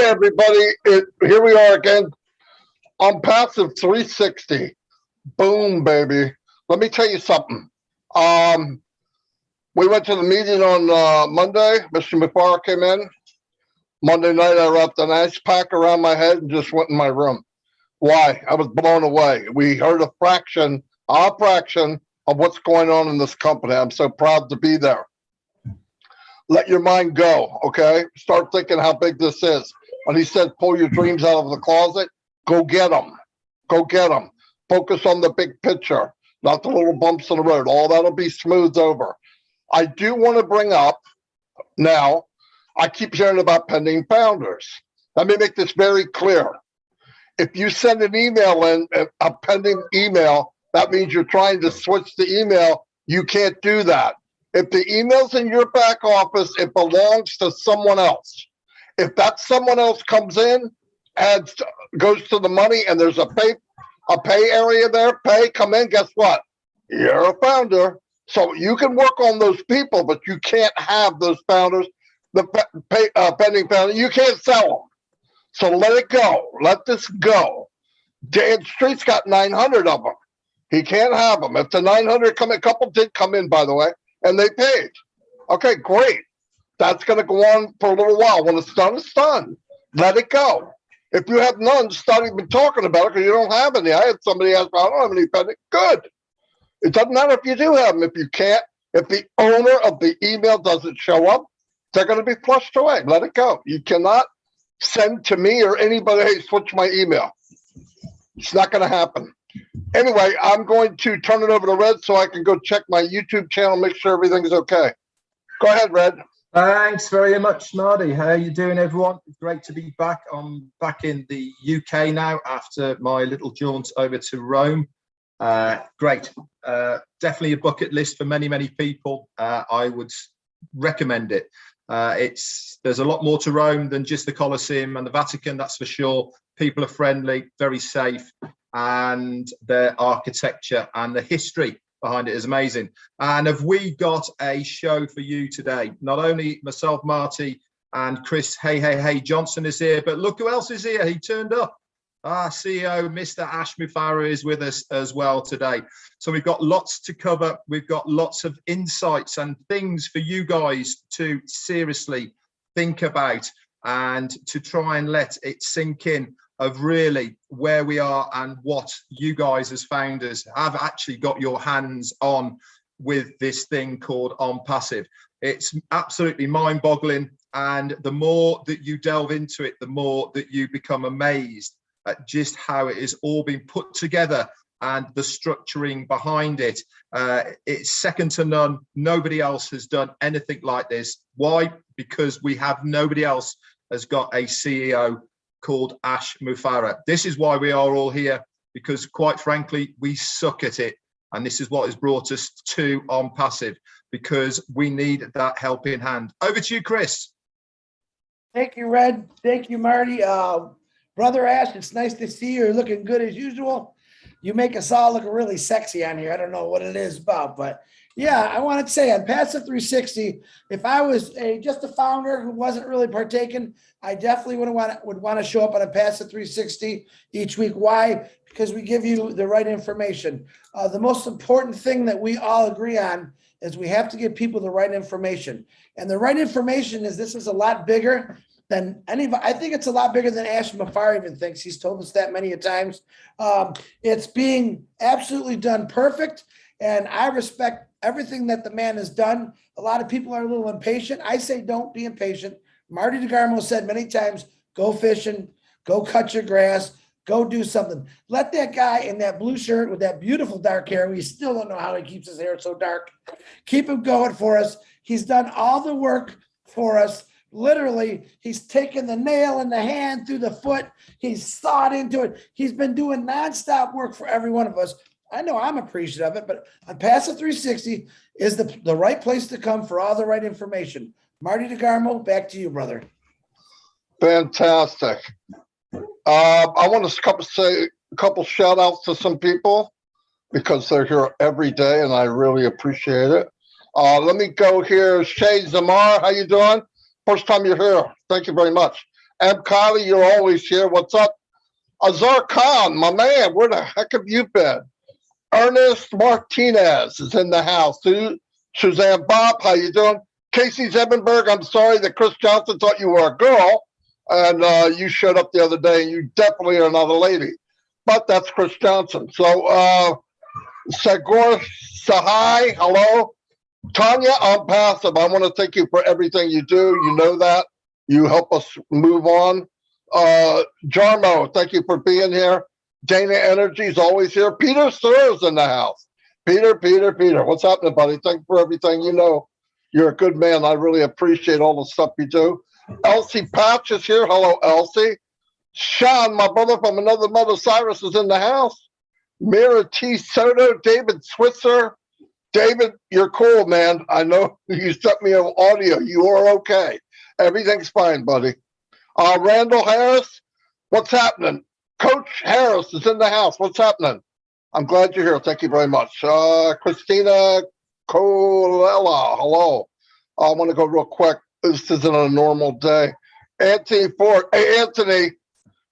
everybody. Here we are again on Passive 360. Boom, baby. Let me tell you something. We went to the meeting on Monday. Mr. McFarland came in. Monday night, I wrapped an ice pack around my head and just went in my room. Why? I was blown away. We heard a fraction of what's going on in this company. I'm so proud to be there. Let your mind go, okay? Start thinking how big this is. When he said, pull your dreams out of the closet, go get them. Go get them. Focus on the big picture, not the little bumps in the road. All that'll be smoothed over. I do want to bring up now, I keep hearing about pending founders. Let me make this very clear. If you send an email in, a pending email, that means you're trying to switch the email. You can't do that. If the email's in your back office, it belongs to someone else. If that someone else comes in, goes to the money, and there's a pay area there, come in, guess what? You're a founder. So you can work on those people, but you can't have those founders, the pending founder. You can't sell them. So let it go. Let this go. Dan Street's got 900 of them. He can't have them. If the 900 come, a couple did come in, by the way, and they paid. Okay, great. That's going to go on for a little while. When it's done, it's done. Let it go. If you have none, start even talking about it because you don't have any. I had somebody ask, I don't have any pending. Good. It doesn't matter if you do have them. If you can't, if the owner of the email doesn't show up, they're going to be flushed away. Let it go. You cannot send to me or anybody, hey, switch my email. It's not going to happen. Anyway, I'm going to turn it over to Red so I can go check my YouTube channel, make sure everything's okay. Go ahead, Red. Thanks very much, Marty. How are you doing, everyone? It's great to be back. I'm back in the UK now after my little jaunt over to Rome. Great. Definitely a bucket list for many, many people. I would recommend it. There's a lot more to Rome than just the Colosseum and the Vatican, that's for sure. People are friendly, very safe, and their architecture and the history behind it is amazing. And have we got a show for you today? Not only myself, Marty, and Chris Hey Johnson is here, but look who else is here. He turned up. Our CEO, Mr. Ash Mufareh, is with us as well today. So we've got lots to cover. We've got lots of insights and things for you guys to seriously think about and to try and let it sink in of really where we are and what you guys as founders have actually got your hands on with this thing called On Passive. It's absolutely mind-boggling. And the more that you delve into it, the more that you become amazed at just how it is all being put together and the structuring behind it. It's second to none. Nobody else has done anything like this. Why? Because we have nobody else has got a CEO called Ash Mufareh. This is why we are all here, because quite frankly, we suck at it. And this is what has brought us to On Passive, because we need that helping hand. Over to you, Chris. Thank you, Red. Thank you, Marty. Brother Ash, it's nice to see you. You're looking good as usual. You make us all look really sexy on here. I don't know what it is about, but yeah, I wanted to say on Passive 360, if I was just a founder who wasn't really partaking, I definitely would want to show up on a Passive 360 each week. Why? Because we give you the right information. The most important thing that we all agree on is we have to give people the right information. And the right information is this is a lot bigger than anybody. I think it's a lot bigger than Ash Mufareh even thinks. He's told us that many a times. It's being absolutely done perfect. And I respect everything that the man has done. A lot of people are a little impatient. I say, don't be impatient. Marty DeGarmo said many times, go fishing, go cut your grass, go do something. Let that guy in that blue shirt with that beautiful dark hair, we still don't know how he keeps his hair so dark, keep him going for us. He's done all the work for us. Literally, he's taken the nail in the hand through the foot. He's sawed into it. He's been doing nonstop work for every one of us. I know I'm appreciative of it, but on Passive 360 is the right place to come for all the right information. Marty DeGarmo, back to you, brother. Fantastic. I want to say a couple shout outs to some people because they're here every day and I really appreciate it. Let me go here. Shay Zamar, how you doing? First time you're here. Thank you very much. M. Kylie, you're always here. What's up? Azar Khan, my man, where the heck have you been? Ernest Martinez is in the house. Suzanne Bob, how you doing? Casey Zebenberg, I'm sorry that Chris Johnson thought you were a girl, and you showed up the other day, and you definitely are not a lady. But that's Chris Johnson. So, Sagor Sahai, hello. Tanya, I'm passive. I want to thank you for everything you do. You know that. You help us move on. Jarmo, thank you for being here. Dana Energy is always here. Peter Sir's in the house. Peter. What's happening, buddy? Thank you for everything you know. You're a good man. I really appreciate all the stuff you do. Elsie Patch is here. Hello, Elsie. Sean, my brother from another mother, Cyrus, is in the house. Mira T. Soto, David Switzer. David, you're cool, man. I know you sent me an audio. You are okay. Everything's fine, buddy. Randall Harris, what's happening? Coach Harris is in the house. What's happening? I'm glad you're here. Thank you very much. Christina Colella, hello. I want to go real quick. This isn't a normal day. Anthony Ford. Hey, Anthony,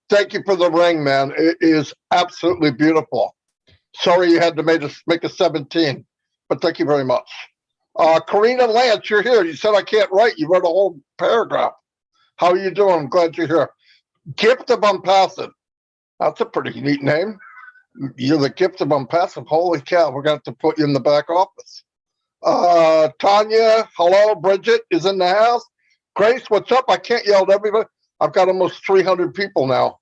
thank you for the ring, man. It is absolutely beautiful. Sorry you had to make a 17, but thank you very much. Karina Lance, you're here. You said I can't write. You wrote a whole paragraph. How are you doing? I'm glad you're here. Gift of Unpassive. That's a pretty neat name. You're the gift of Unpassive. Holy cow, we're going to have to put you in the back office. Tanya, hello. Bridget is in the house. Grace, what's up? I can't yell at everybody. I've got almost 300 people now.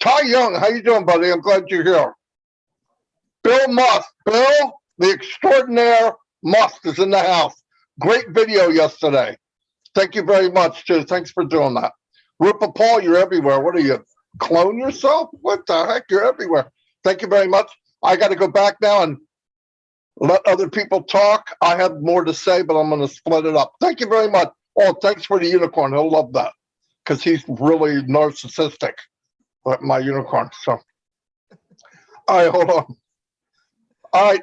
Ty Young, how you doing, buddy? I'm glad you're here. Bill Musk. Bill, the extraordinaire Musk is in the house. Great video yesterday. Thank you very much, too. Thanks for doing that. Rupa Paul, you're everywhere. What are you, clone yourself? What the heck? You're everywhere. Thank you very much. I got to go back now and let other people talk. I have more to say, but I'm going to split it up. Thank you very much. Oh, thanks for the unicorn. He'll love that because he's really narcissistic, like my unicorn. So, all right, hold on. All right,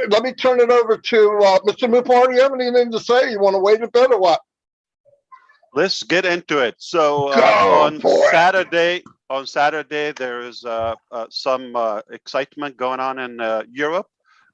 let me turn it over to Mr. Mupar. Do you have anything to say? You want to wait a bit or what? Let's get into it. So on Saturday, there is some excitement going on in Europe,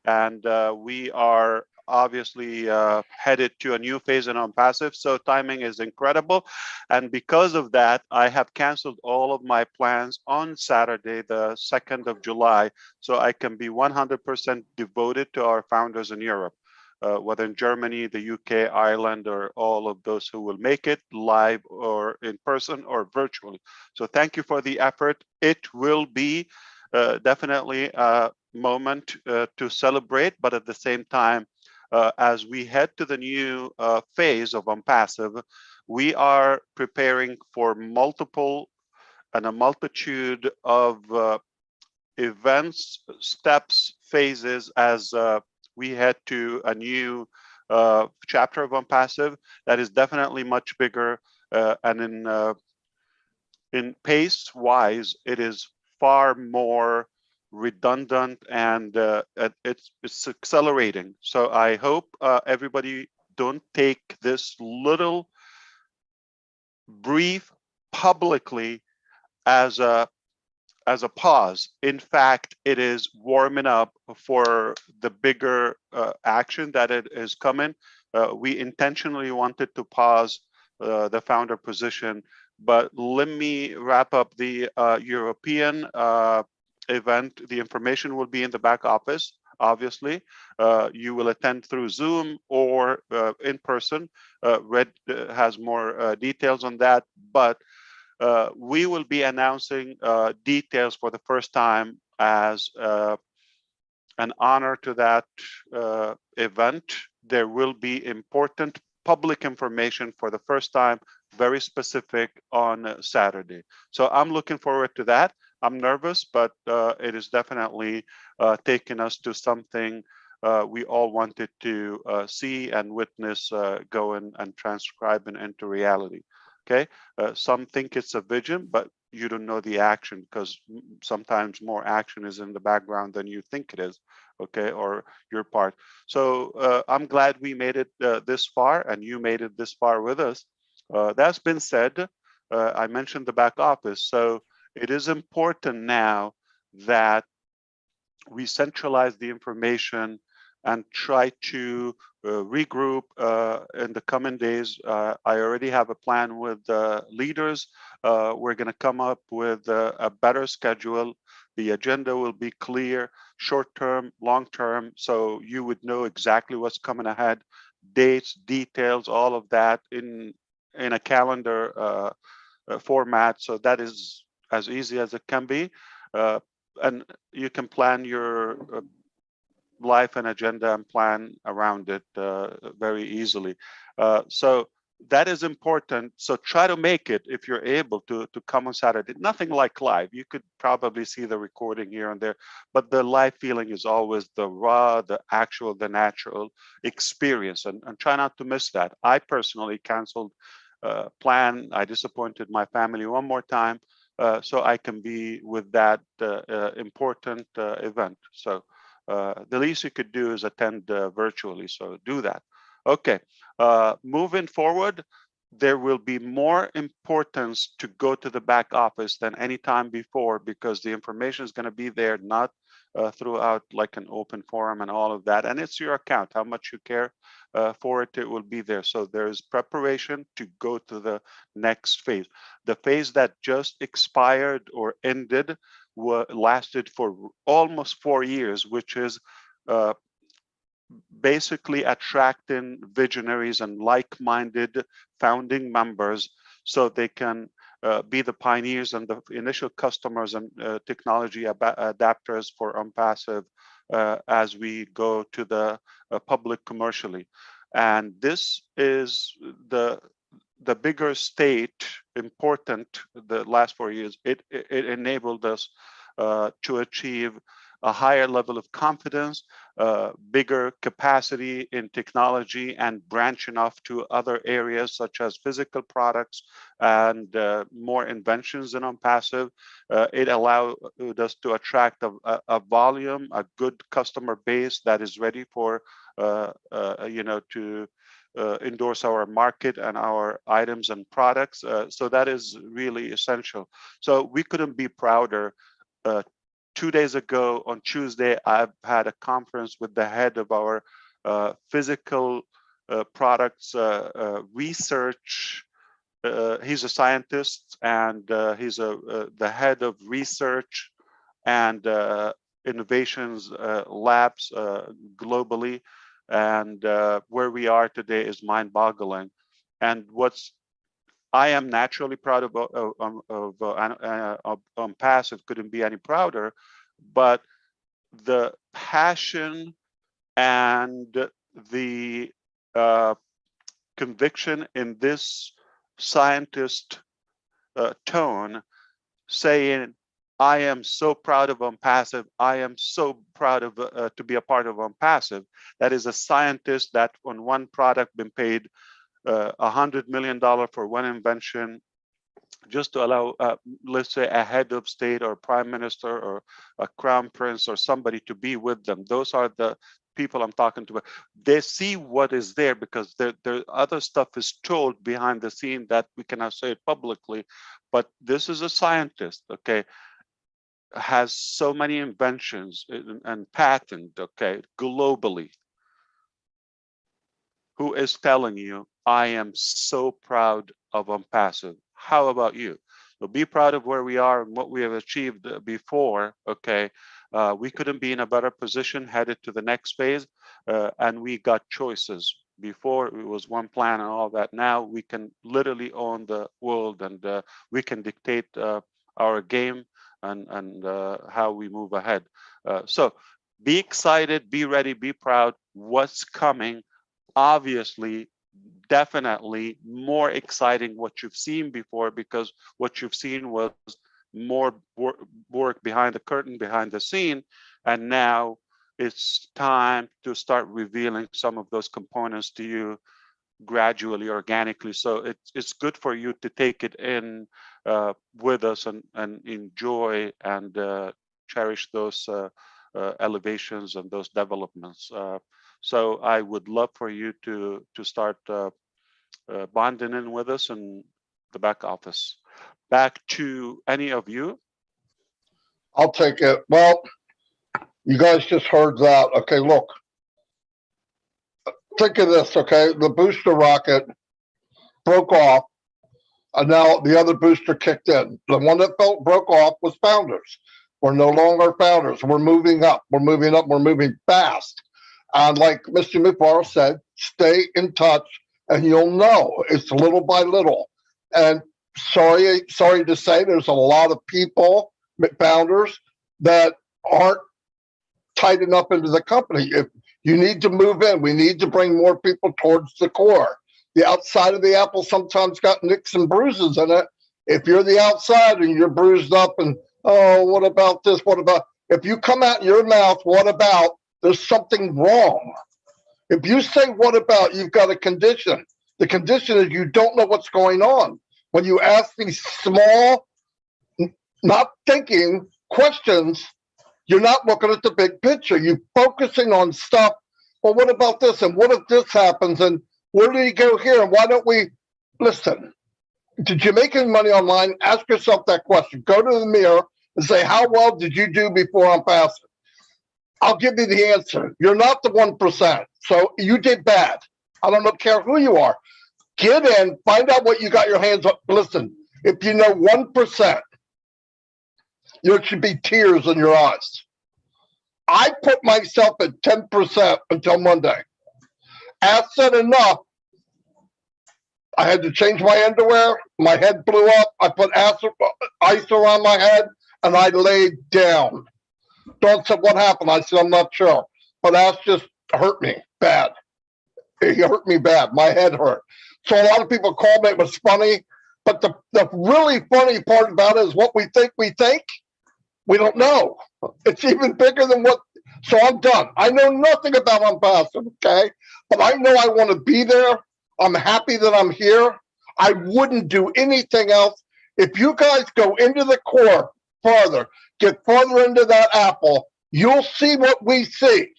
and we are obviously headed to a new phase in Unpassive. So timing is incredible, and because of that, I have canceled all of my plans on Saturday, the 2nd of July, so I can be 100% devoted to our founders in Europe. Whether in Germany, the UK, Ireland, or all of those who will make it live or in person or virtually. So thank you for the effort. It will be definitely a moment to celebrate, but at the same time, as we head to the new phase of Unpassive, we are preparing for multiple and a multitude of events, steps, phases as we head to a new chapter of Unpassive that is definitely much bigger, and in pace wise, it is far more redundant, and it's accelerating. So I hope everybody don't take this little brief publicly as a pause. In fact, it is warming up for the bigger action that it is coming. We intentionally wanted to pause the founder position, but let me wrap up the European event. The information will be in the back office. Obviously, you will attend through Zoom or in person. Red has more details on that, but we will be announcing details for the first time as an honor to that event. There will be important public information for the first time, very specific on Saturday. So I'm looking forward to that. I'm nervous, but it is definitely taking us to something we all wanted to see and witness go and transcribe and into reality. Okay, some think it's a vision, but you don't know the action because sometimes more action is in the background than you think it is. Okay, or your part. So I'm glad we made it this far, and you made it this far with us. That's been said. I mentioned the back office. So it is important now that we centralize the information and try to regroup in the coming days. I already have a plan with leaders. We're going to come up with a better schedule. The agenda will be clear, short term, long term, so you would know exactly what's coming ahead, dates, details, all of that in a calendar format. So that is as easy as it can be. And you can plan your life and agenda and plan around it very easily. So that is important. So try to make it, if you're able to come on Saturday. Nothing like live. You could probably see the recording here and there, but the live feeling is always the raw, the actual, the natural experience. And try not to miss that. I personally canceled plan. I disappointed my family one more time. So I can be with that important event. So the least you could do is attend virtually. So do that. Okay. Moving forward, there will be more importance to go to the back office than any time before, because the information is going to be there, not throughout like an open forum and all of that. And it's your account, how much you care for it, it will be there. So there's preparation to go to the next phase. The phase that just expired or ended lasted for almost 4 years, which is basically attracting visionaries and like-minded founding members so they can be the pioneers and the initial customers and technology adapters for OnPassive as we go to the public commercially. And this is the bigger state important. The last 4 years, it enabled us to achieve a higher level of confidence, bigger capacity in technology, and branching off to other areas such as physical products and more inventions in OnPassive. It allowed us to attract a volume, a good customer base that is ready for to endorse our market and our items and products. So that is really essential. So we couldn't be prouder. 2 days ago on Tuesday, I've had a conference with the head of our physical products research. He's a scientist, and he's the head of research and innovations labs globally. And where we are today is mind-boggling. And I am naturally proud of OnPassive, couldn't be any prouder, but the passion and the conviction in this scientist tone, saying, I am so proud of OnPassive. I am so proud of to be a part of OnPassive. That is a scientist that on one product been paid $100 million for one invention, just to allow, let's say, a head of state or prime minister or a crown prince or somebody to be with them. Those are the people I'm talking to. They see what is there, because there other stuff is told behind the scene that we cannot say it publicly. But this is a scientist, okay, has so many inventions and patents, okay, globally, who is telling you, I am so proud of OnPassive. How about you? So be proud of where we are and what we have achieved before, okay? We couldn't be in a better position headed to the next phase, and we got choices. Before it was one plan and all that. Now we can literally own the world, and we can dictate our game and how we move ahead. So be excited, be ready, be proud. What's coming? Obviously, definitely more exciting what you've seen before, because what you've seen was more work behind the curtain, behind the scene, and now it's time to start revealing some of those components to you gradually, organically. So it's good for you to take it in with us and enjoy and cherish those elevations and those developments. So I would love for you to start bonding in with us in the back office. back to any of you. I'll take it. Well, you guys just heard that. Okay, look. Think of this, okay? The booster rocket broke off, and now the other booster kicked in. The one that broke off was Founders. We're no longer Founders. We're moving up. We're moving up. We're moving fast. And like Mr. Mufaro said, stay in touch, and you'll know. It's little by little. And sorry to say, there's a lot of people, Founders, that aren't tight enough into the company. If you need to move in, we need to bring more people towards the core. The outside of the apple sometimes got nicks and bruises in it. If you're the outside and you're bruised up and, oh, what about this? What about, if you come out your mouth, what about, there's something wrong. If you say, what about, you've got a condition. The condition is you don't know what's going on. When you ask these small, not thinking questions, you're not looking at the big picture. You're focusing on stuff. Well, what about this? And what if this happens? And where did he go here? And why don't we listen? Did you make any money online? Ask yourself that question. Go to the mirror and say, how well did you do before I'm passing? I'll give you the answer. You're not the 1%. So you did bad. I don't care who you are. Get in, find out what you got your hands on. Listen, if you know 1%, there should be tears in your eyes. I put myself at 10% until Monday. As said enough, I had to change my underwear. My head blew up. I put ice around my head, and I laid down. Dawn said, what happened? I said, I'm not sure. But Ash just hurt me bad. He hurt me bad. My head hurt. So a lot of people called me. It was funny. But the really funny part about it is what we think. We don't know. It's even bigger than what. So I'm done. I know nothing about Unpassive, okay? But I know I want to be there. I'm happy that I'm here. I wouldn't do anything else. If you guys go into the core farther, get farther into that apple, you'll see what we see.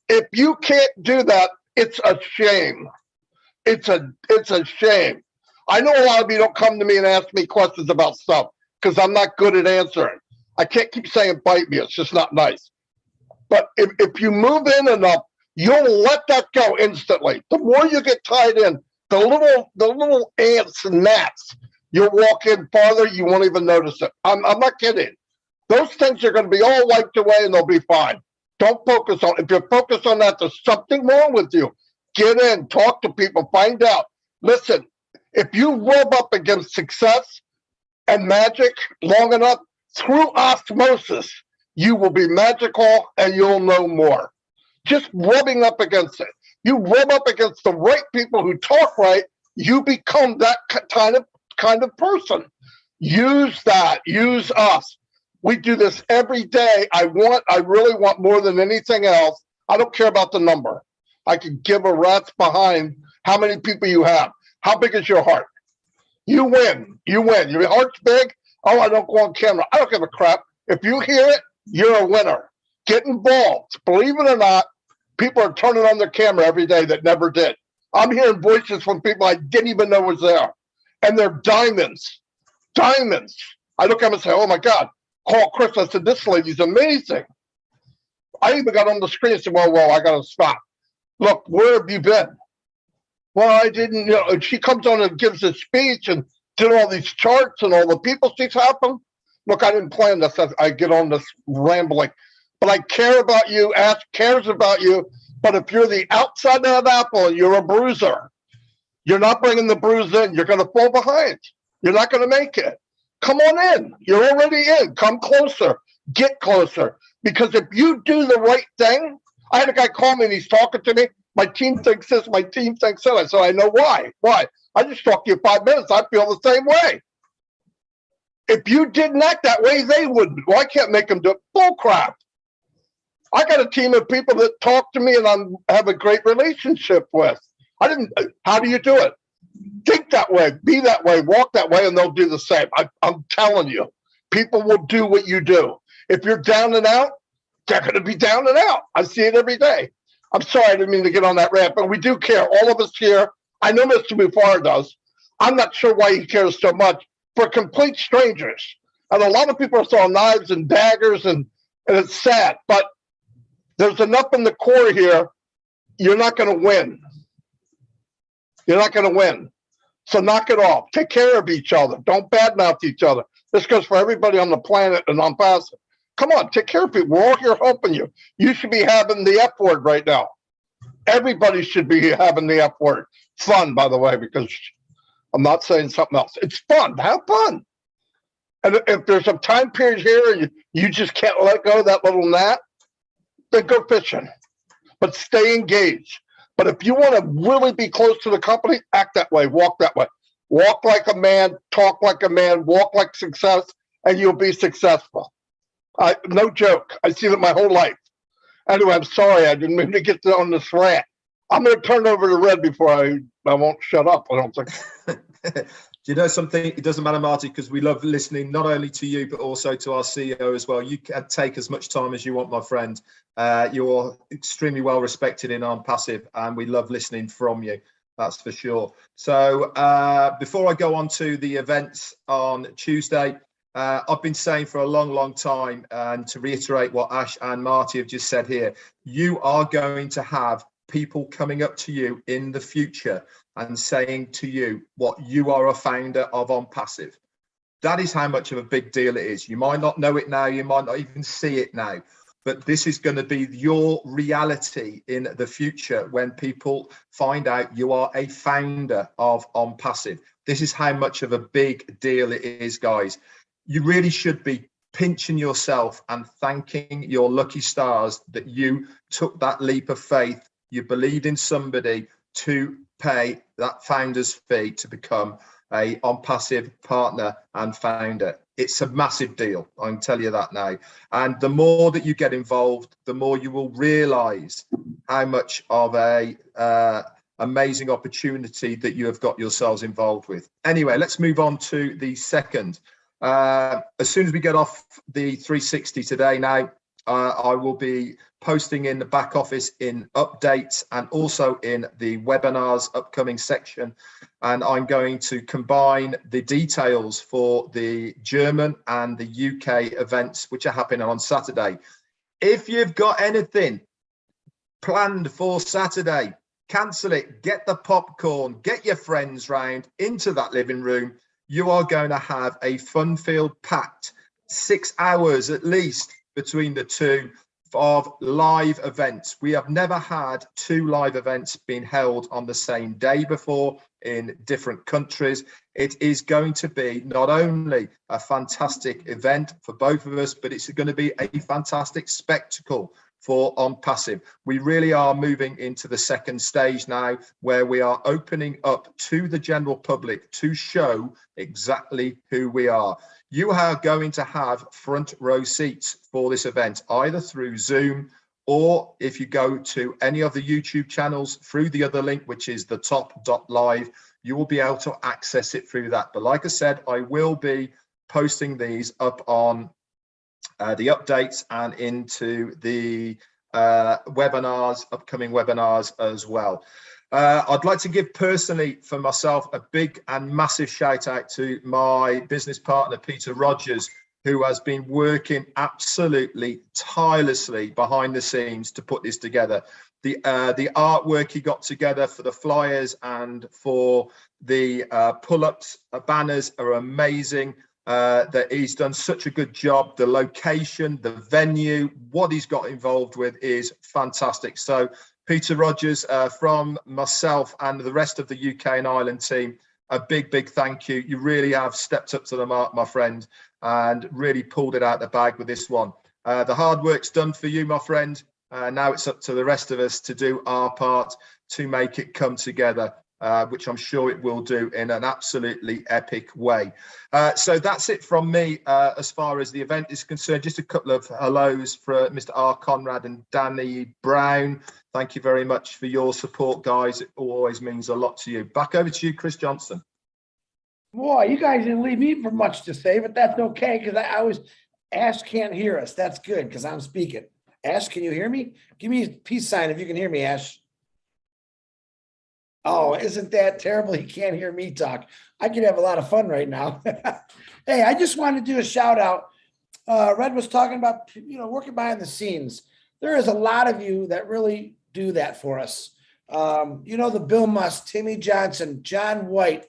If you can't do that, it's a shame. It's a shame. I know a lot of you don't come to me and ask me questions about stuff because I'm not good at answering. I can't keep saying bite me. It's just not nice. But if you move in enough, you'll let that go instantly. The more you get tied in, the little ants and gnats, you'll walk in farther, you won't even notice it. I'm not kidding. Those things are going to be all wiped away and they'll be fine. Don't focus on, if you're focused on that, there's something wrong with you. Get in, talk to people, find out. Listen, if you rub up against success and magic long enough, through osmosis, you will be magical and you'll know more. Just rubbing up against it. You rub up against the right people who talk right, you become that kind of person. Use that. Use us. We do this every day. I really want more than anything else. I don't care about the number. I could give a rat's behind how many people you have. How big is your heart? You win. You win. Your heart's big. Oh, I don't go on camera. I don't give a crap. If you hear it, you're a winner. Get involved. Believe it or not, people are turning on their camera every day that never did. I'm hearing voices from people I didn't even know was there. And they're diamonds. Diamonds. I look at them and say, oh my God, call Chris. I said, this lady's amazing. I even got on the screen and said, whoa, I got to stop. Look, where have you been? Well, I didn't, and she comes on and gives a speech and did all these charts and all the people she's helping. Look, I didn't plan this. I get on this rambling. But I care about you. Ash cares about you. But if you're the outside of that apple and you're a bruiser, you're not bringing the bruise in. You're going to fall behind. You're not going to make it. Come on in. You're already in. Come closer. Get closer. Because if you do the right thing, I had a guy call me and he's talking to me. My team thinks this. My team thinks that. I said, I know why. Why? I just talked to you 5 minutes. I feel the same way. If you didn't act that way, they wouldn't. Well, I can't make them do it. Bull crap. I got a team of people that talk to me and I have a great relationship with. How do you do it? Think that way, be that way, walk that way, and they'll do the same. I'm telling you, people will do what you do. If you're down and out, they're going to be down and out. I see it every day. I'm sorry, I didn't mean to get on that rant, but we do care. All of us here. I know Mr. Mufar does. I'm not sure why he cares so much. for complete strangers. And a lot of people are throwing knives and daggers, and it's sad, but there's enough in the core here. You're not going to win. You're not going to win. So knock it off. Take care of each other. Don't badmouth each other. This goes for everybody on the planet and on passive. Come on, take care of people. We're all here helping you. You should be having the F word right now. Everybody should be having the F word. Fun, by the way, because I'm not saying something else. It's fun. Have fun. And if there's a time period here and you just can't let go of that little gnat, then go fishing. But stay engaged. But if you want to really be close to the company, act that way, walk that way. Walk like a man, talk like a man, walk like success, and you'll be successful. No joke. I see that my whole life. Anyway, I'm sorry. I didn't mean to get on this rant. I'm going to turn over to Red before I won't shut up, I don't think. Do you know something? It doesn't matter, Marty, because we love listening not only to you, but also to our CEO as well. You can take as much time as you want, my friend. You're extremely well respected in On Passive, and we love listening from you. That's for sure. So before I go on to the events on Tuesday, I've been saying for a long, long time, and to reiterate what Ash and Marty have just said here, you are going to have people coming up to you in the future and saying to you what you are a founder of On Passive. That is how much of a big deal it is. You might not know it now, you might not even see it now, but this is going to be your reality in the future when people find out you are a founder of On Passive. This is how much of a big deal it is, guys. You really should be pinching yourself and thanking your lucky stars that you took that leap of faith. You believed in somebody to pay that founder's fee to become a On Passive partner and founder. It's a massive deal, I can tell you that now. And the more that you get involved, the more you will realize how much of a amazing opportunity that you have got yourselves involved with. Anyway, let's move on to the second. As soon as we get off the 360 today now, I will be posting in the back office in updates and also in the webinars upcoming section. And I'm going to combine the details for the German and the UK events, which are happening on Saturday. If you've got anything planned for Saturday, cancel it, get the popcorn, get your friends round into that living room. You are going to have a fun-filled packed 6 hours at least between the two of live events. We have never had 2 live events being held on the same day before in different countries. It is going to be not only a fantastic event for both of us, but it's going to be a fantastic spectacle for On Passive. We really are moving into the second stage now, where we are opening up to the general public to show exactly who we are. You are going to have front row seats for this event, either through Zoom or if you go to any of the YouTube channels through the other link, which is the top.live, you will be able to access it through that. But like I said, I will be posting these up on the updates and into the webinars, upcoming webinars as well. I'd like to give personally for myself a big and massive shout out to my business partner, Peter Rogers, who has been working absolutely tirelessly behind the scenes to put this together. The artwork he got together for the flyers and for the pull-ups banners are amazing. That he's done such a good job. The location, the venue, what he's got involved with is fantastic. So Peter Rogers, from myself and the rest of the UK and Ireland team, a big thank you. You really have stepped up to the mark, my friend, and really pulled it out the bag with this one. The hard work's done for you, my friend. Now it's up to the rest of us to do our part to make it come together, which I'm sure it will do in an absolutely epic way. So that's it from me as far as the event is concerned. Just a couple of hellos for Mr. R. Conrad and Danny Brown. Thank you very much for your support, guys. It always means a lot to you. Back over to you, Chris Johnson. Boy, you guys didn't leave me for much to say, but that's okay, because I was, Ash can't hear us. That's good, because I'm speaking. Ash, can you hear me? Give me a peace sign if you can hear me, Ash. Oh, isn't that terrible? He can't hear me talk. I could have a lot of fun right now. Hey, I just wanted to do a shout out. Red was talking about, working behind the scenes. There is a lot of you that really do that for us. The Bill Musk, Timmy Johnson, John White,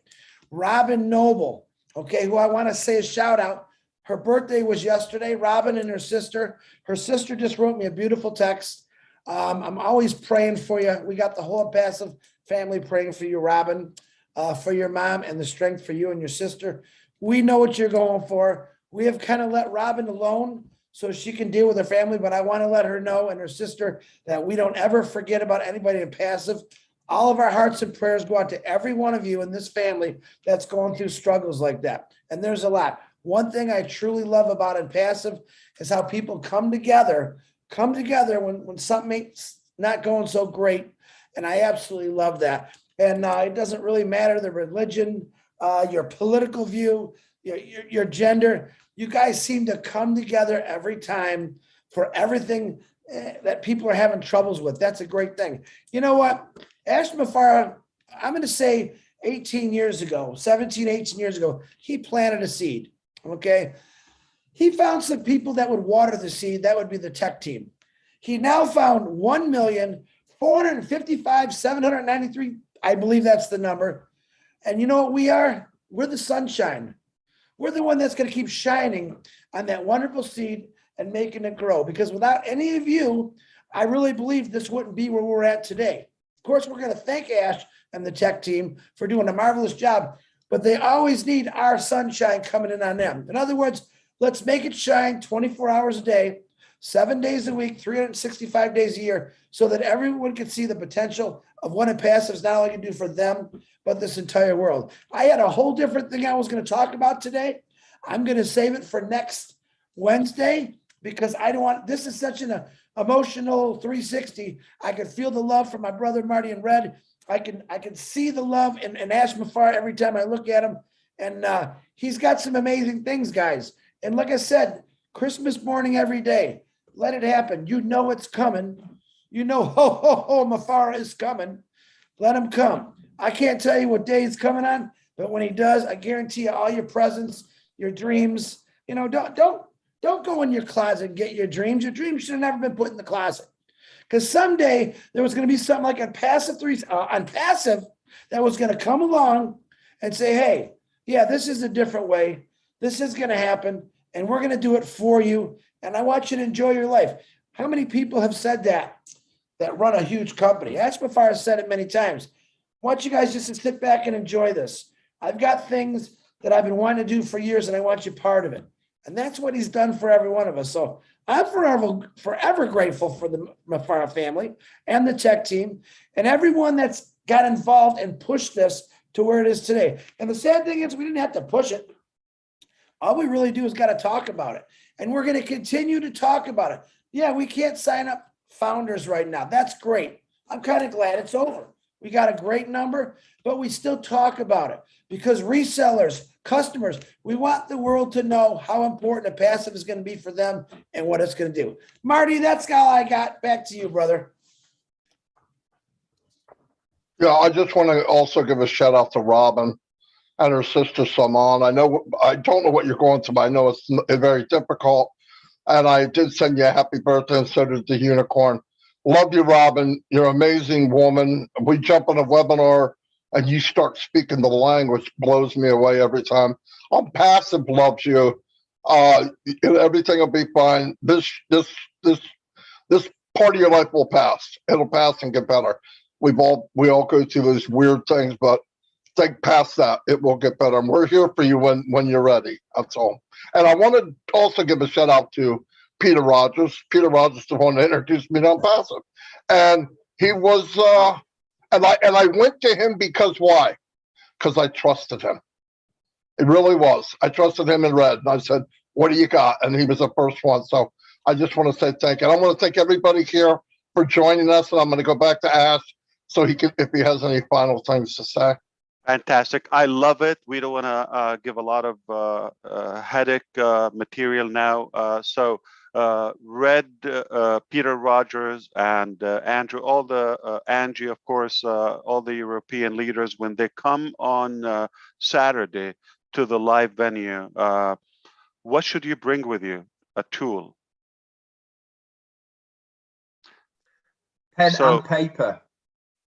Robin Noble, okay, who I want to say a shout out. Her birthday was yesterday, Robin and her sister. Her sister just wrote me a beautiful text. I'm always praying for you. We got the whole Passive family praying for you, Robin, for your mom and the strength for you and your sister. We know what you're going for. We have kind of let Robin alone so she can deal with her family, but I want to let her know and her sister that we don't ever forget about anybody in Passive. All of our hearts and prayers go out to every one of you in this family that's going through struggles like that. And there's a lot. One thing I truly love about in Passive is how people come together when something's not going so great. And I absolutely love that. And it doesn't really matter the religion, your political view, your gender. You guys seem to come together every time for everything that people are having troubles with. That's a great thing. You know what? Ashton Mafara, I'm going to say 18 years ago, 17, 18 years ago, he planted a seed. Okay. He found some people that would water the seed. That would be the tech team. He now found 1,455,793. I believe that's the number. And you know what we are? We're the sunshine. We're the one that's going to keep shining on that wonderful seed and making it grow. Because without any of you, I really believe this wouldn't be where we're at today. Of course, we're going to thank Ash and the tech team for doing a marvelous job, but they always need our sunshine coming in on them. In other words, let's make it shine 24 hours a day, 7 days a week, 365 days a year, so that everyone can see the potential of what a Passive is not only going to do for them, but this entire world. I had a whole different thing I was going to talk about today. I'm going to save it for next Wednesday because I don't want, this is such an emotional 360. I could feel the love from my brother Marty and Red. I can see the love in Ash Mafar every time I look at him. And he's got some amazing things, guys. And like I said, Christmas morning every day. Let it happen. You know it's coming. You know, ho, ho, ho, Mafara is coming. Let him come. I can't tell you what day he's coming on, but when he does, I guarantee you all your presents, your dreams, don't go in your closet and get your dreams. Your dreams should have never been put in the closet. Because someday there was going to be something like on Passive that was going to come along and say, hey, yeah, this is a different way. This is going to happen, and we're going to do it for you. And I want you to enjoy your life. How many people have said that run a huge company? Ash Mafar has said it many times. I want you guys just to sit back and enjoy this. I've got things that I've been wanting to do for years, and I want you part of it. And that's what he's done for every one of us. So I'm forever grateful for the Mafara family and the tech team and everyone that's got involved and pushed this to where it is today. And the sad thing is we didn't have to push it. All we really do is got to talk about it. And we're going to continue to talk about it. Yeah, we can't sign up founders right now. That's great. I'm kind of glad it's over. We got a great number, but we still talk about it because resellers, customers, we want the world to know how important a Passive is going to be for them and what it's going to do. Marty, that's all I got. Back to you, brother. Yeah, I just want to also give a shout out to Robin and her sister Saman. I don't know what you're going through, but I know it's very difficult. And I did send you a happy birthday, and so did the unicorn. Love you, Robin. You're an amazing woman. We jump on a webinar and you start speaking the language, blows me away every time. Passive loves you. Everything will be fine. This part of your life will pass. It'll pass and get better. We all go through those weird things, but think past that. It will get better. And we're here for you when you're ready. That's all. And I want to also give a shout out to Peter Rogers. Peter Rogers is the one that introduced me to Passive. And he was and I went to him because why? Because I trusted him. It really was. I trusted him in Red. And I said, what do you got? And he was the first one. So I just want to say thank you. And I want to thank everybody here for joining us. And I'm going to go back to Ash so he can, if he has any final things to say. Fantastic. I love it. We don't want to give a lot of headache material now. So Red, Peter Rogers, and Andrew, all the Angie, of course, all the European leaders, when they come on Saturday to the live venue, what should you bring with you? A tool. Pen So, and paper.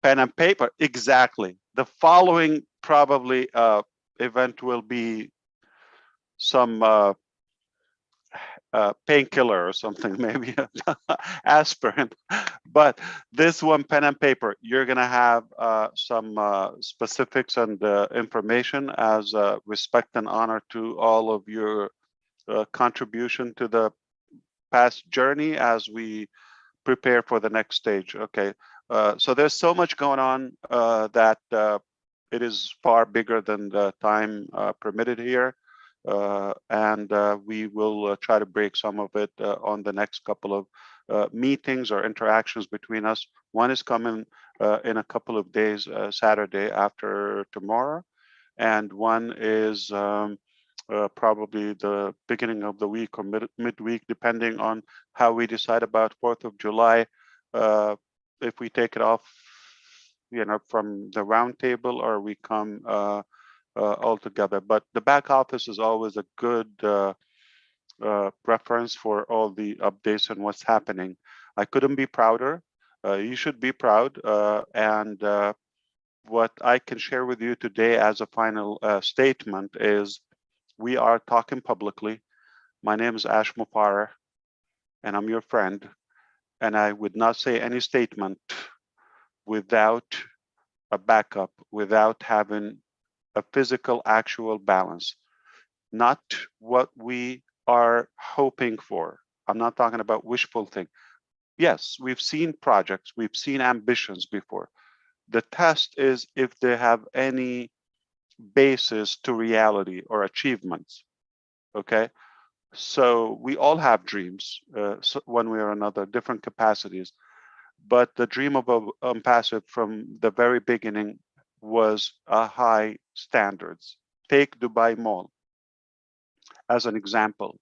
Pen and paper, exactly. The following probably event will be some painkiller or something, maybe aspirin. But this one, pen and paper, you're going to have some specifics and information as respect and honor to all of your contribution to the past journey as we prepare for the next stage. Okay. So there's so much going on that it is far bigger than the time permitted here. And we will try to break some of it on the next couple of meetings or interactions between us. One is coming in a couple of days, Saturday after tomorrow, and one is probably the beginning of the week or midweek, depending on how we decide about 4th of July. If we take it off, from the round table, or we come all together. But the back office is always a good reference for all the updates and what's happening. I couldn't be prouder. You should be proud. And what I can share with you today as a final statement is we are talking publicly. My name is Ash Mufareh, and I'm your friend. And I would not say any statement without a backup, without having a physical, actual balance, not what we are hoping for. I'm not talking about wishful thinking. Yes, we've seen projects, we've seen ambitions before. The test is if they have any basis to reality or achievements. Okay, so we all have dreams, one way or another, different capacities. But the dream of OWinners from the very beginning was a high standards. Take Dubai Mall as an example.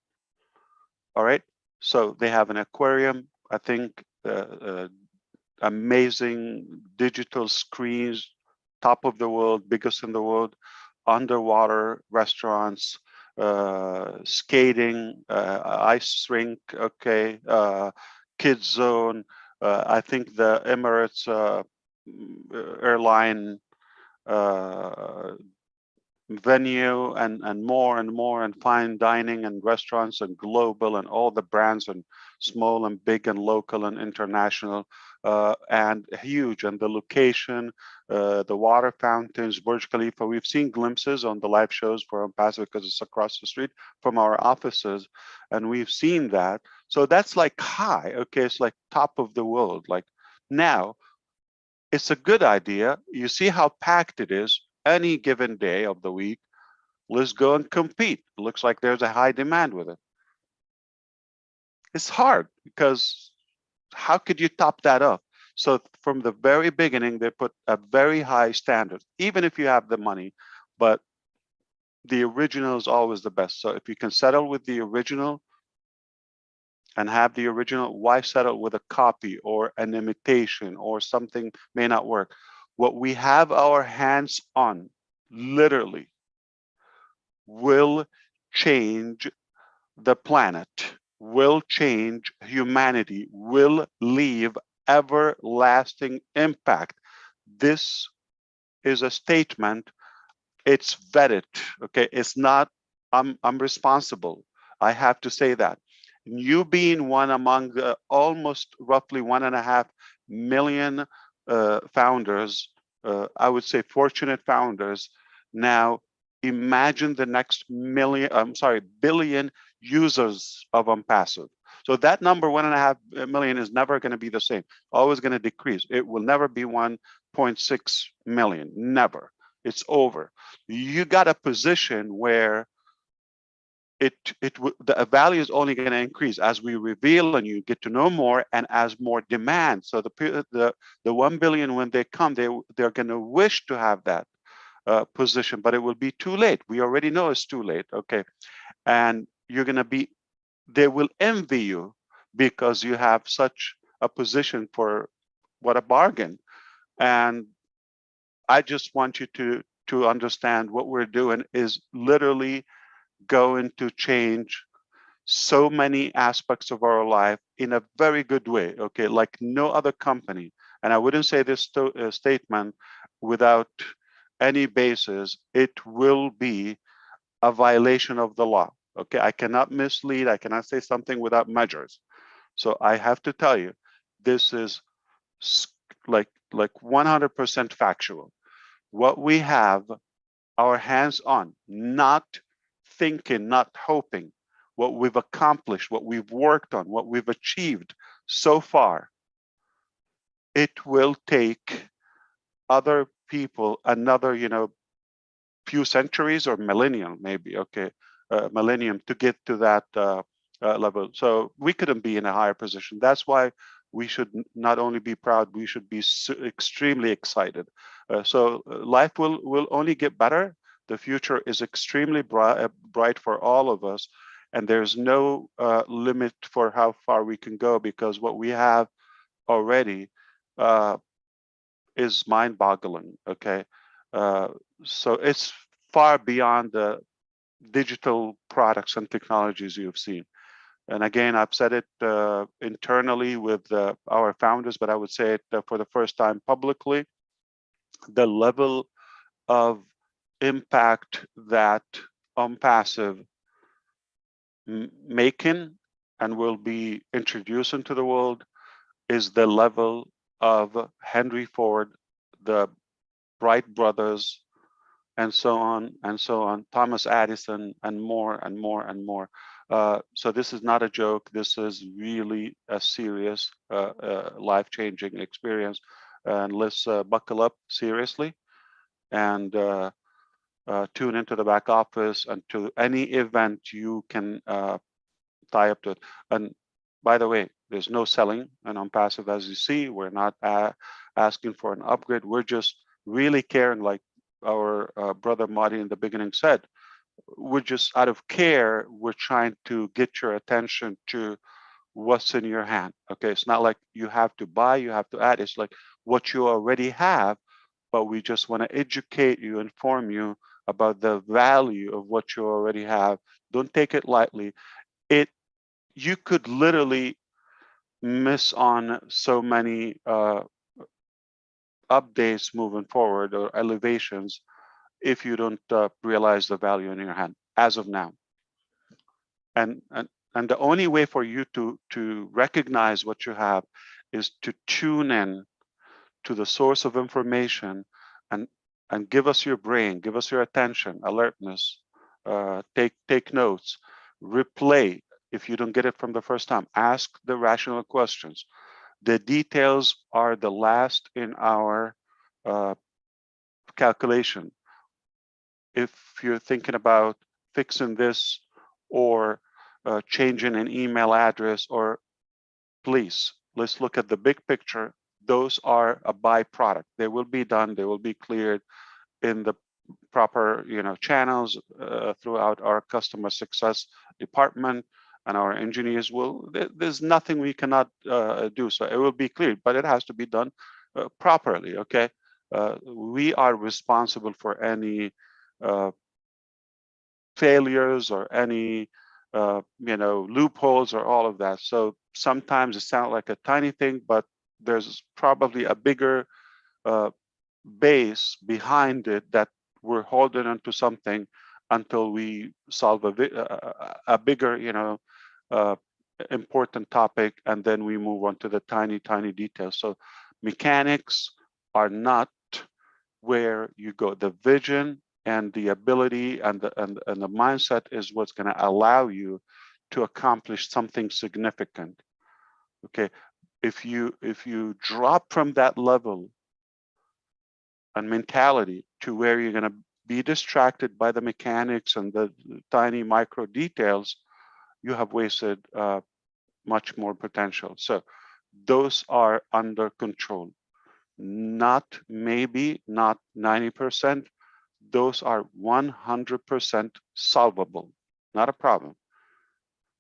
All right, so they have an aquarium. I think amazing digital screens, top of the world, biggest in the world, underwater restaurants, skating, ice rink, okay, kids zone. I think the Emirates airline venue and more and fine dining and restaurants and global and all the brands and small and big and local and international and huge, and the location, the water fountains, Burj Khalifa. We've seen glimpses on the live shows for OWinners because it's across the street from our offices, and we've seen that. So that's like high, okay, it's like top of the world. Like now it's a good idea. You see how packed it is any given day of the week. Let's go and compete. It looks like there's a high demand with it. It's hard because how could you top that up? So from the very beginning, they put a very high standard, even if you have the money, but the original is always the best. So if you can settle with the original and have the original, why settle with a copy or an imitation or something may not work? What we have our hands on, literally, will change the planet, will change humanity, will leave everlasting impact. This is a statement. It's vetted. Okay, it's not. I'm responsible. I have to say that. You being one among the almost roughly 1.5 million founders, I would say fortunate founders. Now imagine the next billion users of OWinners. So that number 1.5 million is never going to be the same. Always going to decrease. It will never be 1.6 million. Never. It's over. You got a position where the value is only going to increase as we reveal and you get to know more, and as more demand. So the 1 billion, when they come, they're going to wish to have that position, but it will be too late. We already know it's too late. Okay, and you're going to be they will envy you because you have such a position. For what a bargain. And I just want you to understand what we're doing is literally going to change so many aspects of our life in a very good way, okay, like no other company. And I wouldn't say this statement without any basis. It will be a violation of the law, okay? I cannot mislead, I cannot say something without measures. So I have to tell you, this is like 100% factual. What we have our hands on, not thinking, not hoping, what we've accomplished, what we've worked on, what we've achieved so far, it will take other people another, few centuries or millennium, maybe, okay, millennium to get to that level. So we couldn't be in a higher position. That's why we should not only be proud, we should be extremely excited. So life will only get better. The future is extremely bright for all of us. And there's no limit for how far we can go, because what we have already is mind-boggling, okay? So it's far beyond the digital products and technologies you've seen. And again, I've said it internally with our founders, but I would say it for the first time publicly. The level of impact that OnPassive making and will be introducing to the world is the level of Henry Ford, the Wright brothers, and so on, Thomas Edison, and more and more and more. So this is not a joke. This is really a serious, life-changing experience. And let's buckle up seriously and tune into the back office and to any event you can tie up to it. And by the way, there's no selling and OnPassive, as you see. We're not asking for an upgrade. We're just really caring, like our brother Marty in the beginning said. We're just out of care, we're trying to get your attention to what's in your hand. Okay, it's not like you have to buy, you have to add. It's like what you already have, but we just want to educate you, inform you about the value of what you already have. Don't take it lightly. You could literally miss on so many updates moving forward or elevations if you don't realize the value in your hand as of now. And the only way for you to recognize what you have is to tune in to the source of information and give us your brain, give us your attention, alertness, take notes, replay. If you don't get it from the first time, ask the rational questions. The details are the last in our calculation. If you're thinking about fixing this or changing an email address, or please, let's look at the big picture. Those are a byproduct. They will be done. They will be cleared in the proper channels throughout our customer success department, and our engineers will. There's nothing we cannot do. So it will be cleared, but it has to be done properly. Okay, we are responsible for any failures or any loopholes or all of that. So sometimes it sounds like a tiny thing, but there's probably a bigger base behind it that we're holding onto something until we solve a bigger important topic, and then we move on to the tiny details. So mechanics are not where you go. The vision and the ability and the mindset is what's going to allow you to accomplish something significant. Okay, if you drop from that level and mentality to where you're going to be distracted by the mechanics and the tiny micro details, you have wasted much more potential. So those are under control. Not maybe, not 90%. Those are 100% solvable, not a problem.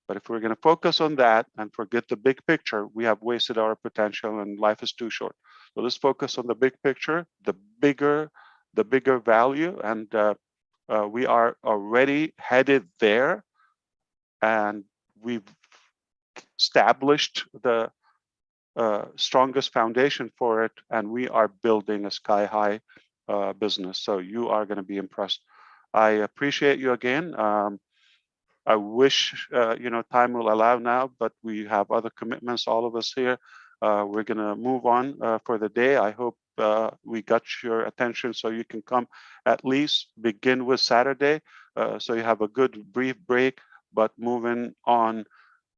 But if we're going to focus on that and forget the big picture, we have wasted our potential and life is too short. So let's focus on the big picture, the bigger value, and we are already headed there, and we've established the strongest foundation for it, and we are building a sky-high business. So you are going to be impressed. I appreciate you again. I wish time will allow now, but we have other commitments, all of us here. We're going to move on for the day. I hope we got your attention so you can come at least begin with Saturday, so you have a good brief break. But moving on,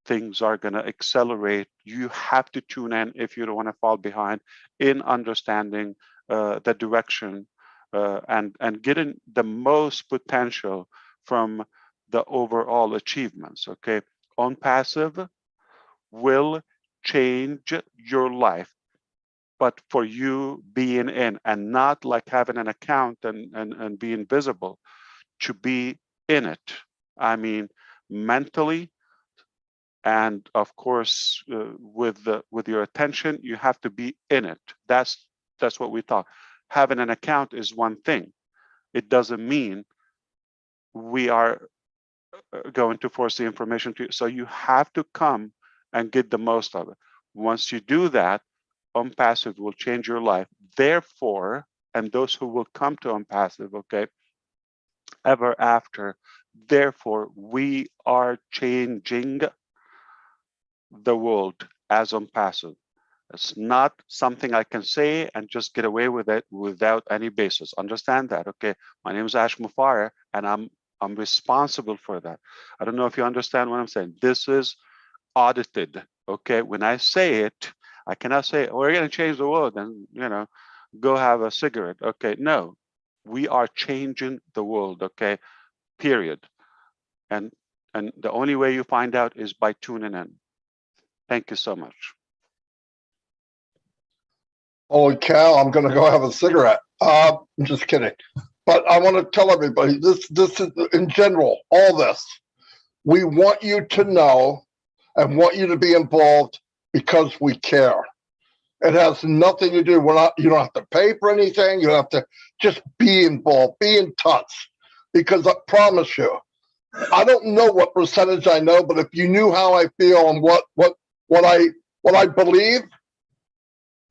things are going to accelerate. You have to tune in if you don't want to fall behind in understanding the direction and getting the most potential from the overall achievements. Okay, OwnPassive will change your life, but for you being in, and not like having an account and being visible, to be in it. I mean, mentally, and of course with your attention, you have to be in it. That's what we thought. Having an account is one thing. It doesn't mean we are going to force the information to you. So you have to come and get the most of it. Once you do that, OwnPassive will change your life. Therefore, and those who will come to OwnPassive, okay, ever after, therefore, we are changing the world as OwnPassive. It's not something I can say and just get away with it without any basis. Understand that, okay? My name is Ash Mufareh, and I'm responsible for that. I don't know if you understand what I'm saying. This is audited, okay? When I say it, I cannot say, we're going to change the world and, go have a cigarette, okay? No, we are changing the world, okay? Period. And the only way you find out is by tuning in. Thank you so much. Holy cow, I'm going to go have a cigarette. I'm just kidding. But I want to tell everybody, this is, in general, all this, we want you to know and want you to be involved because we care. It has nothing to do, you don't have to pay for anything. You have to just be involved, be in touch. Because I promise you, I don't know what percentage I know, but if you knew how I feel and what I believe,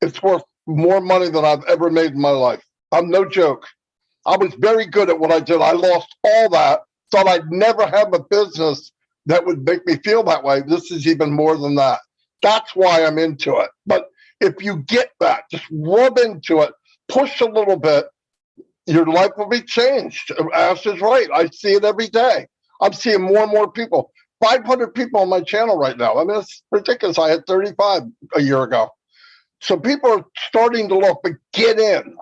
it's worth more money than I've ever made in my life. I'm no joke. I was very good at what I did. I lost all that. Thought I'd never have a business that would make me feel that way. This is even more than that. That's why I'm into it. But if you get that, just rub into it, push a little bit, your life will be changed. Ash is right. I see it every day. I'm seeing more and more people. 500 people on my channel right now. I mean, it's ridiculous. I had 35 a year ago. So people are starting to look, but get in.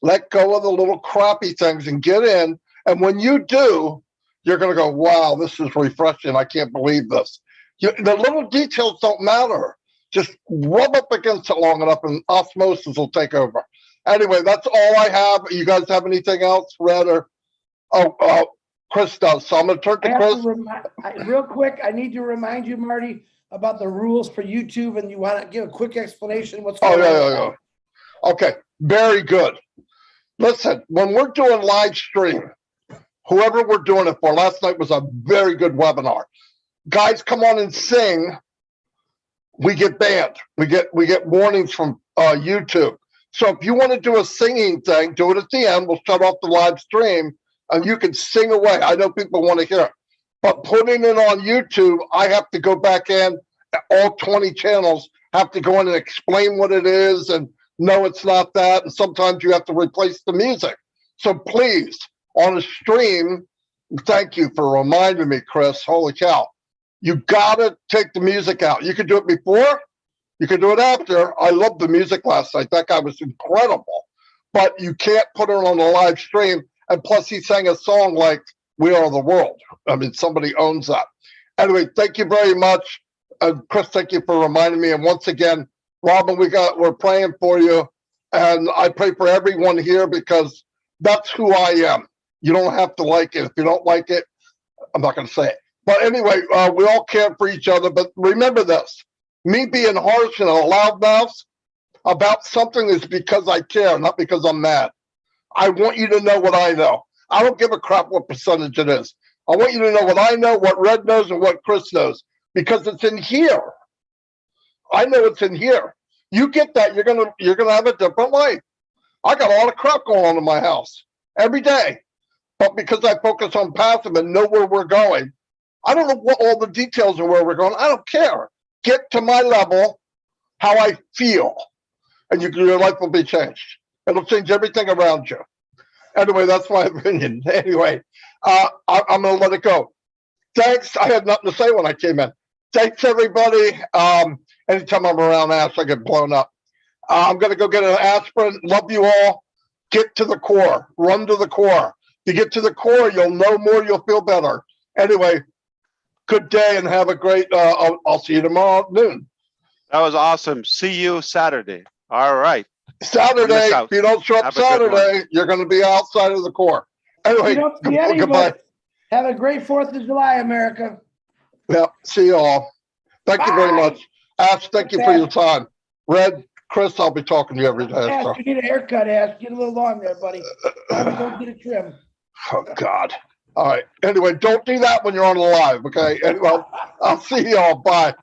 Let go of the little crappy things and get in. And when you do, you're going to go, wow, this is refreshing. I can't believe this. The little details don't matter. Just rub up against it long enough and osmosis will take over. Anyway, that's all I have. You guys have anything else, Red? Or Chris does. So I'm going to turn to Chris. Real quick, I need to remind you, Marty, about the rules for YouTube, and you want to give a quick explanation what's going on? Yeah. Okay, very good. Listen, when we're doing live stream, whoever we're doing it for, last night was a very good webinar. Guys come on and sing, we get banned. We get warnings from YouTube. So if you want to do a singing thing, do it at the end. We'll shut off the live stream and you can sing away. I know people want to hear it. But putting it on YouTube, I have to go back in, all 20 channels have to go in and explain what it is, and no, it's not that. And sometimes you have to replace the music. So please, on a stream, thank you for reminding me, Chris. Holy cow. You got to take the music out. You can do it before, you can do it after. I loved the music last night. That guy was incredible. But you can't put it on a live stream. And plus, he sang a song like We Are the World. I mean, somebody owns that. Anyway, thank you very much. Chris, thank you for reminding me. And once again, Robin, we're praying for you. And I pray for everyone here because that's who I am. You don't have to like it. If you don't like it, I'm not going to say it. But anyway, we all care for each other. But remember this, me being harsh and a loudmouth about something is because I care, not because I'm mad. I want you to know what I know. I don't give a crap what percentage it is. I want you to know what I know, what Red knows, and what Chris knows, because it's in here. I know it's in here. You get that, you're gonna have a different life. I got a lot of crap going on in my house every day, but because I focus on passive and know where we're going, I don't know what all the details of where we're going. I don't care. Get to my level, how I feel, and your life will be changed. It'll change everything around you. Anyway, that's my opinion. Anyway, I'm going to let it go. Thanks. I had nothing to say when I came in. Thanks, everybody. Anytime I'm around Ash, I get blown up. I'm going to go get an aspirin. Love you all. Get to the core. Run to the core. You get to the core, you'll know more, you'll feel better. Anyway, good day and have a great, I'll see you tomorrow at noon. That was awesome. See you Saturday. All right. Saturday, if you don't show up Saturday, you're going to be outside of the core. Anyway, You don't see anybody. goodbye. Have a great 4th of July, America. Yeah, see you all. Thank you very Bye. much. Ash, thank you for your time. Red, Chris, I'll be talking to you every day. Ash, So. you need a haircut, Ash. Get a little long there, buddy. Probably don't get a trim. Oh, God. All right. Anyway, don't do that when you're on the live, okay? Anyway, I'll see you all. Bye.